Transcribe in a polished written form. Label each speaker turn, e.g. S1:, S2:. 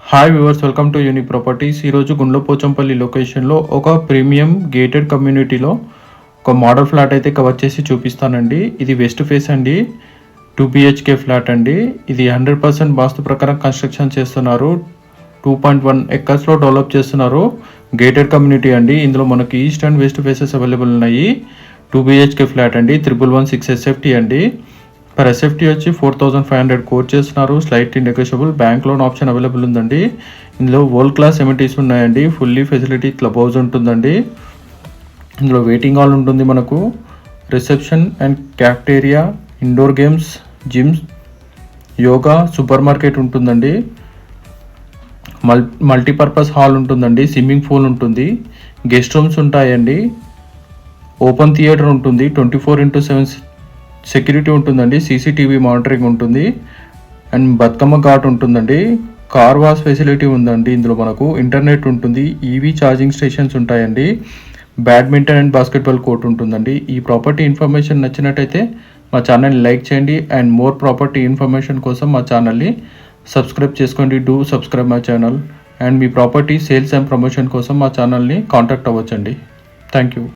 S1: Hi viewers, welcome to unique properties. ఈరోజు గుండ్లపోచంపల్లి లొకేషన్లో ఒక ప్రీమియం గేటెడ్ కమ్యూనిటీలో ఒక మోడల్ ఫ్లాట్ అయితే కవర్ చేసి చూపిస్తానండి. ఇది వెస్ట్ ఫేస్ అండి, 2 BHK ఫ్లాట్ అండి. ఇది 100% వాస్తు ప్రకారం కన్స్ట్రక్షన్ చేస్తున్నారు. 2.1 ఎకర్స్లో డెవలప్ చేస్తున్నారు. గేటెడ్ కమ్యూనిటీ అండి. ఇందులో మనకి east and west faces available ఉన్నాయి. 2 BHK ఫ్లాట్ అండి, 1116 SFT అండి. పర్ ఎస్ఎఫ్టీ వచ్చి 4500 కోట్ చేస్తున్నారు. Slightly negotiable bank loan option available ఉందండి. ఇందులో వరల్డ్ క్లాస్ ఎమిటీస్ ఉన్నాయండి. ఫుల్లీ ఫెసిలిటీ క్లబ్ హౌస్ ఉంటుందండి. ఇందులో వెయిటింగ్ హాల్ ఉంటుంది, మనకు reception and cafeteria, indoor games, gyms, yoga, super market ఉంటుందండి. మల్టీపర్పస్ హాల్ ఉంటుందండి. స్విమ్మింగ్ పూల్ ఉంటుంది. గెస్ట్ రూమ్స్ ఉంటాయండి. ఓపెన్ థియేటర్ ఉంటుంది. 24/7 సెక్యూరిటీ ఉంటుందండి. సీసీటీవీ మానిటరింగ్ ఉంటుంది. అండ్ బతుకమ్మ ఘాట్ ఉంటుందండి. కార్ వాష్ ఫెసిలిటీ ఉందండి. ఇందులో మనకు ఇంటర్నెట్ ఉంటుంది. ఈవీ ఛార్జింగ్ స్టేషన్స్ ఉంటాయండి. బ్యాడ్మింటన్ అండ్ బాస్కెట్బాల్ కోర్ట్ ఉంటుందండి. ఈ ప్రాపర్టీ ఇన్ఫర్మేషన్ నచ్చినట్టయితే మా ఛానల్ని లైక్ చేయండి. అండ్ మోర్ ప్రాపర్టీ ఇన్ఫర్మేషన్ కోసం మా ఛానల్ని సబ్స్క్రైబ్ చేసుకోండి. Do subscribe my channel. And me property sales and promotion కోసం మా ఛానల్ని కాంటాక్ట్ అవ్వచ్చండి. Thank you.